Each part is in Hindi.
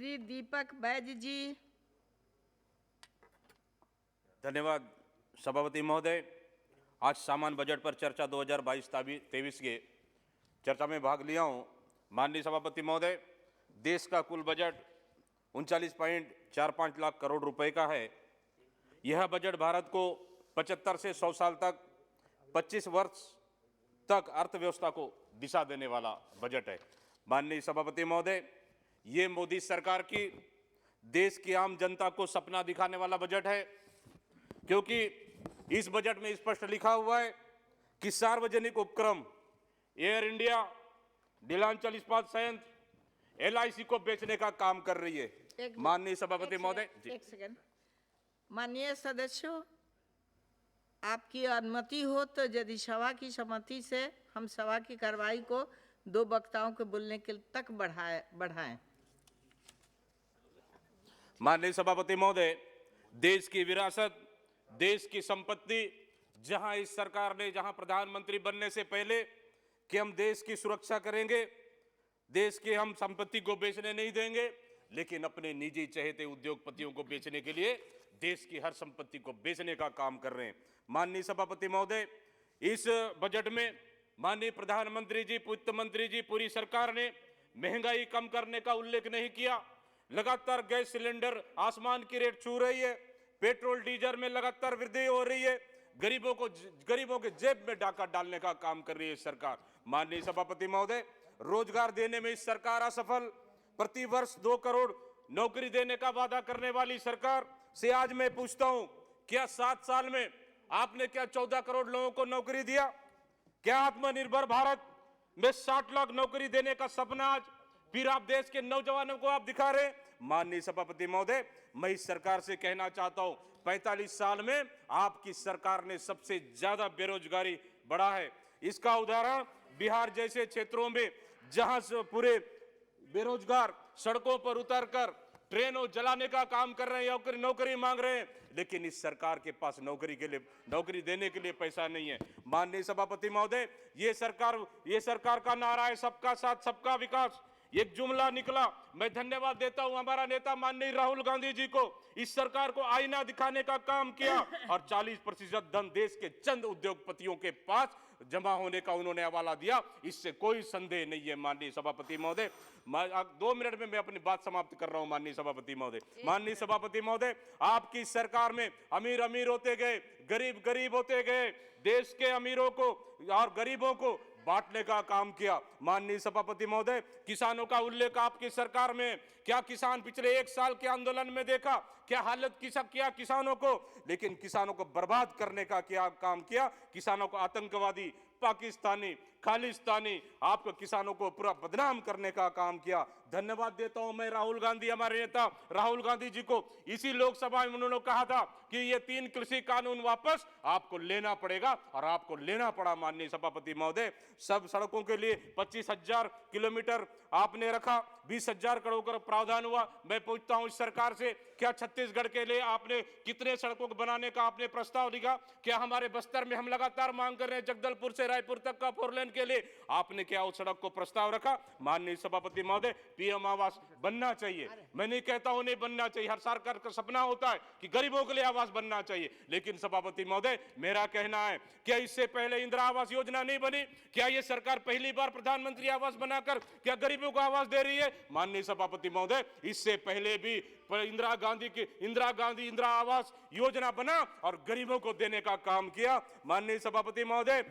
श्री दीपक बैज जी। धन्यवाद सभापति महोदय। आज सामान्य बजट पर चर्चा 2022-23 के चर्चा में भाग लिया हूं। माननीय सभापति महोदय, देश का कुल बजट 39.45 लाख करोड़ रुपए का है। यह बजट भारत को 75 से 100 साल तक 25 वर्ष तक अर्थव्यवस्था को दिशा देने वाला बजट है। माननीय सभापति महोदय, ये मोदी सरकार की देश की आम जनता को सपना दिखाने वाला बजट है, क्योंकि इस बजट में स्पष्ट लिखा हुआ है कि सार्वजनिक उपक्रम एयर इंडिया, नीलांचल इस्पात संयंत्र, LIC को बेचने का काम कर रही है। माननीय सभापति महोदय, एक सेकंड। माननीय सदस्यों, आपकी अनुमति हो तो यदि सभा की सहमति से हम सभा की कार्रवाई को 2 वक्ताओं के बोलने के तक बढ़ाएं। माननीय सभापति महोदय, देश की विरासत, देश की संपत्ति, जहां इस सरकार ने प्रधानमंत्री बनने से पहले कि हम देश की सुरक्षा करेंगे, देश की हम संपत्ति को बेचने नहीं देंगे, लेकिन अपने निजी चहेते उद्योगपतियों को बेचने के लिए देश की हर संपत्ति को बेचने का काम कर रहे हैं। माननीय सभापति महोदय, इस बजट में माननीय प्रधानमंत्री जी, वित्त मंत्री जी, पूरी सरकार ने महंगाई कम करने का उल्लेख नहीं किया। लगातार गैस सिलेंडर आसमान की रेट छू रही है, पेट्रोल डीजल में लगातार वृद्धि हो रही है, गरीबों के जेब में डाका डालने का काम कर रही है सरकार। माननीय सभापति महोदय, रोजगार देने में इस सरकार असफल। प्रति वर्ष 2 करोड़ नौकरी देने का वादा करने वाली सरकार से आज मैं पूछता हूं, क्या 7 साल में आपने क्या 14 करोड़ लोगों को नौकरी दिया? क्या आत्मनिर्भर भारत में 60 लाख नौकरी देने का सपना आज फिर आप देश के नौजवानों को आप दिखा रहे? माननीय सभापति महोदय, मैं इस सरकार से कहना चाहता हूं, 45 साल में आपकी सरकार ने सबसे ज्यादा बेरोजगारी बढ़ा है। इसका उदाहरण बिहार जैसे क्षेत्रों में जहां से पूरे बेरोजगार सड़कों पर उतरकर ट्रेनों जलाने का काम कर रहे हैं, नौकरी मांग रहे हैं, लेकिन इस सरकार के पास नौकरी देने के लिए पैसा नहीं है। माननीय सभापति महोदय, ये सरकार का नारा है सबका साथ सबका विकास। एक जुमला निकला। मैं धन्यवाद देता हूं हमारा नेता माननीय राहुल गांधी जी को, इस सरकार को आईना दिखाने का काम किया और 40% धन देश के चंद उद्योगपतियों के पास जमा होने का उन्होंने हवाला दिया। इससे कोई संदेह नहीं है। माननीय सभापति महोदय, 2 मिनट में मैं अपनी बात समाप्त कर रहा हूं। माननीय सभापति महोदय, आपकी सरकार में अमीर अमीर होते गए, गरीब गरीब होते गए, देश के अमीरों को और गरीबों को बांटने का काम किया। माननीय सभापति महोदय, किसानों का उल्लेख आपकी सरकार में, क्या किसान पिछले 1 साल के आंदोलन में देखा? क्या हालत किया किसानों को? लेकिन किसानों को बर्बाद करने का क्या काम किया? किसानों को आतंकवादी, पाकिस्तानी, खालिस्तानी, आपको किसानों को पूरा बदनाम करने का काम किया। धन्यवाद देता हूं मैं हमारे नेता राहुल गांधी जी को। इसी लोकसभा में उन्होंने कहा था कि ये 3 कृषि कानून वापस आपको लेना पड़ेगा, और आपको लेना पड़ा। माननीय सभापति महोदय, सब सड़कों के लिए 25,000 किलोमीटर आपने रखा, 20,000 करोड़ का प्रावधान हुआ। मैं पूछता हूं इस सरकार से, क्या छत्तीसगढ़ के लिए आपने कितने सड़कों को बनाने का आपने प्रस्ताव लिखा? क्या हमारे बस्तर में हम लगातार मांग कर रहे हैं जगदलपुर से रायपुर तक का 4 लेन के लिए, आपने क्या उस सड़क को प्रस्ताव रखा? माननीय सभापति महोदय, PM आवास बनना चाहिए। मैं नहीं कहता हूं नहीं बनना चाहिए, हर सरकार का सपना होता है कि गरीबों के लिए आवास बनना चाहिए, लेकिन सभापति महोदय, मेरा कहना है, क्या इससे पहले इंदिरा आवास योजना नहीं बनी? क्या ये सरकार पहली बार प्रधानमंत्री आवास बनाकर क्या गरीबों को आवास दे रही है? माननीय सभापति महोदय, इससे पहले भी इंदिरा आवास योजना बना और गरीबों को देने का काम किया। माननीय सभापति महोदय,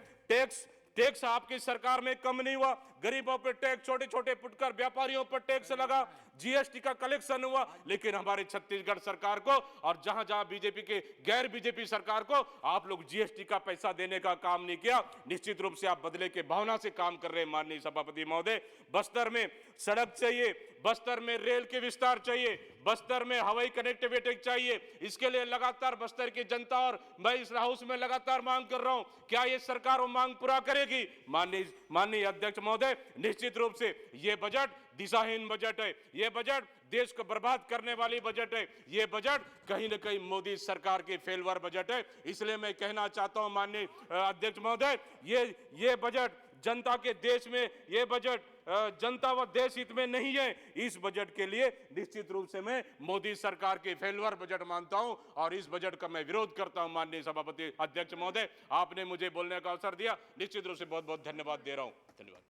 टैक्स आपकी सरकार में कम नहीं हुआ। गरीबों पर टैक्स, छोटे छोटे फुटकर व्यापारियों पर टैक्स लगा, GST का कलेक्शन हुआ, लेकिन हमारे छत्तीसगढ़ सरकार को और जहां जहां बीजेपी के गैर बीजेपी सरकार को आप लोग GST का पैसा देने का काम नहीं किया। निश्चित रूप से आप बदले के भावना से काम कर रहे हैं। माननीय सभापति महोदय, बस्तर में सड़क चाहिए, बस्तर में रेल के विस्तार चाहिए, बस्तर में हवाई कनेक्टिविटी चाहिए। इसके लिए लगातार बस्तर की जनता और मैं इस हाउस में लगातार मांग कर रहा हूं, क्या ये सरकार वो मांग पूरा करेगी? माननीय अध्यक्ष महोदय, निश्चित रूप से ये बजट दिशाहीन बजट है, ये बजट देश को बर्बाद करने वाली बजट है, ये बजट कहीं न कहीं मोदी सरकार की फेलवर बजट है। इसलिए मैं कहना चाहता हूं माननीय अध्यक्ष महोदय, ये बजट जनता के देश में, ये बजट जनता व देश हित में नहीं है। इस बजट के लिए निश्चित रूप से मैं मोदी सरकार के फेलुअर बजट मानता हूं और इस बजट का मैं विरोध करता हूं। माननीय सभापति अध्यक्ष महोदय, आपने मुझे बोलने का अवसर दिया, निश्चित रूप से बहुत बहुत धन्यवाद दे रहा हूं। धन्यवाद।